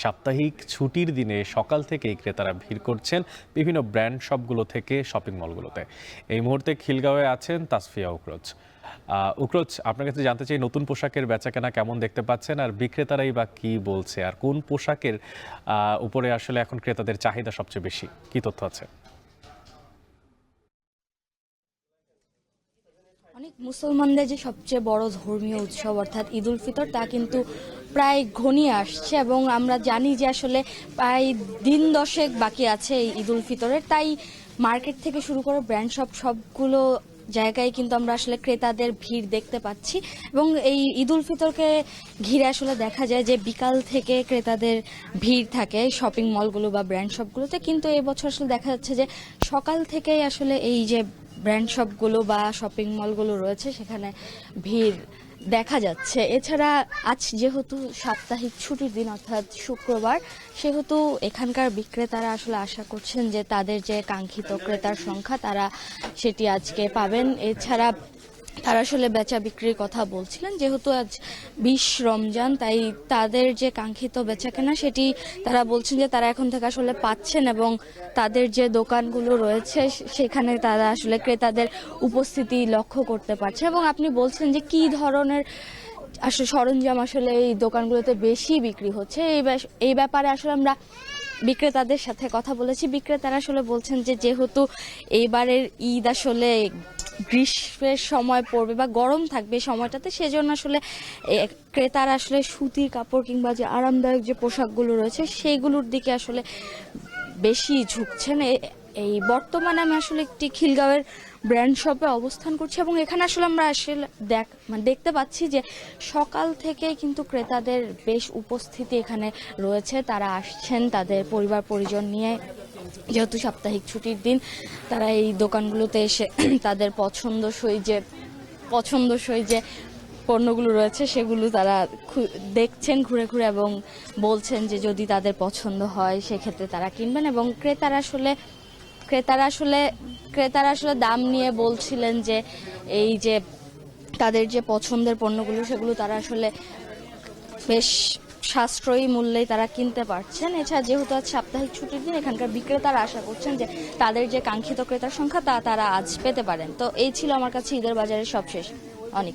সাপ্তাহিক ছুটির দিনে সকাল থেকেই ক্রেতারা ভিড় করছেন বিভিন্ন ব্র্যান্ড শপগুলো থেকে শপিং মলগুলোতে। এই মুহূর্তে খিলগাঁওয়ে আছেন তাসফিয়া উকরোজ। উকরোজ, আপনার কাছে জানতে চাই নতুন পোশাকের বেচাকেনা কেমন দেখতে পাচ্ছেন, আর বিক্রেতারাই বা কি বলছে, আর কোন পোশাকের উপরে আসলে এখন ক্রেতাদের চাহিদা সবচেয়ে বেশি, কি তথ্য আছে? অনেক মুসলমানদের যে সবচেয়ে বড় ধর্মীয় উৎসব অর্থাৎ ঈদ উল ফিতর তা কিন্তু প্রায় ঘনিয়ে আসছে এবং আমরা জানি যে আসলে প্রায় দিন দশেক বাকি আছে এই ঈদ উল ফিতরের। তাই মার্কেট থেকে শুরু করে ব্র্যান্ড শপ সবগুলো জায়গায় কিন্তু আমরা আসলে ক্রেতাদের ভিড় দেখতে পাচ্ছি এবং এই ঈদ উল ফিতরকে ঘিরে আসলে দেখা যায় যে বিকাল থেকে ক্রেতাদের ভিড় থাকে শপিং মলগুলো বা ব্র্যান্ড শপগুলোতে, কিন্তু এবছর আসলে দেখা যাচ্ছে যে সকাল থেকেই আসলে এই যে ব্র্যান্ড শপগুলো বা শপিং মলগুলো রয়েছে সেখানে ভিড় দেখা যাচ্ছে। এছাড়া আজ যেহেতু সাপ্তাহিক ছুটির দিন অর্থাৎ শুক্রবার, সেহেতু এখানকার বিক্রেতারা আসলে আশা করছেন যে তাদের যে কাঙ্ক্ষিত ক্রেতার সংখ্যা তারা সেটি আজকে পাবেন। এছাড়া তারা আসলে বেচা বিক্রির কথা বলছিলেন, যেহেতু আজ 20 রমজান, তাই তাদের যে কাঙ্ক্ষিত বেচাকেনা সেটি তারা বলছেন যে তারা এখন থেকে আসলে পাচ্ছেন এবং তাদের যে দোকানগুলো রয়েছে সেখানে তারা আসলে ক্রেতাদের উপস্থিতি লক্ষ্য করতে পারছে। এবং আপনি বলছেন যে কি ধরনের আসলে সরঞ্জাম আসলে এই দোকানগুলোতে বেশি বিক্রি হচ্ছে, এই ব্যাপারে আসলে আমরা বিক্রেতাদের সাথে কথা বলেছি। বিক্রেতারা আসলে বলছেন যে যেহেতু এইবারের ঈদ আসলে গ্রীষ্মের সময় পড়বে বা গরম থাকবে সময়টাতে, সেজন্য আসলে ক্রেতারা আসলে সুতির কাপড় কিংবা যে আরামদায়ক যে পোশাকগুলো রয়েছে সেইগুলোর দিকে আসলে বেশি ঝুঁকছেন। এই বর্তমানে আমি আসলে একটি খিলগাঁওয়ের ব্র্যান্ড শপে অবস্থান করছি এবং এখানে আসলে আমরা আসলে দেখতে পাচ্ছি যে সকাল থেকে কিন্তু ক্রেতাদের বেশ উপস্থিতি এখানে রয়েছে। তারা আসছেন তাদের পরিবার পরিজন নিয়ে, যেহেতু সাপ্তাহিক ছুটির দিন তারা এই দোকানগুলোতে এসে তাদের পছন্দসই যে পণ্যগুলো রয়েছে সেগুলো তারা দেখছেন ঘুরে ঘুরে এবং বলছেন যে যদি তাদের পছন্দ হয় সেক্ষেত্রে তারা কিনবেন। এবং ক্রেতারা আসলে দাম নিয়ে বলছিলেন যে এই যে তাদের যে পছন্দের পণ্যগুলো সেগুলো তারা আসলে বেশ সাশ্রয়ী মূল্যে তারা কিনতে পারছেন। এছাড়া যেহেতু আজ সাপ্তাহিক ছুটির দিন, এখানকার বিক্রেতারা আশা করছেন যে তাদের যে কাঙ্ক্ষিত ক্রেতার সংখ্যা তা তারা আজ পেতে পারেন। তো এই ছিল আমার কাছে ঈদের বাজারের সবশেষ। অনেক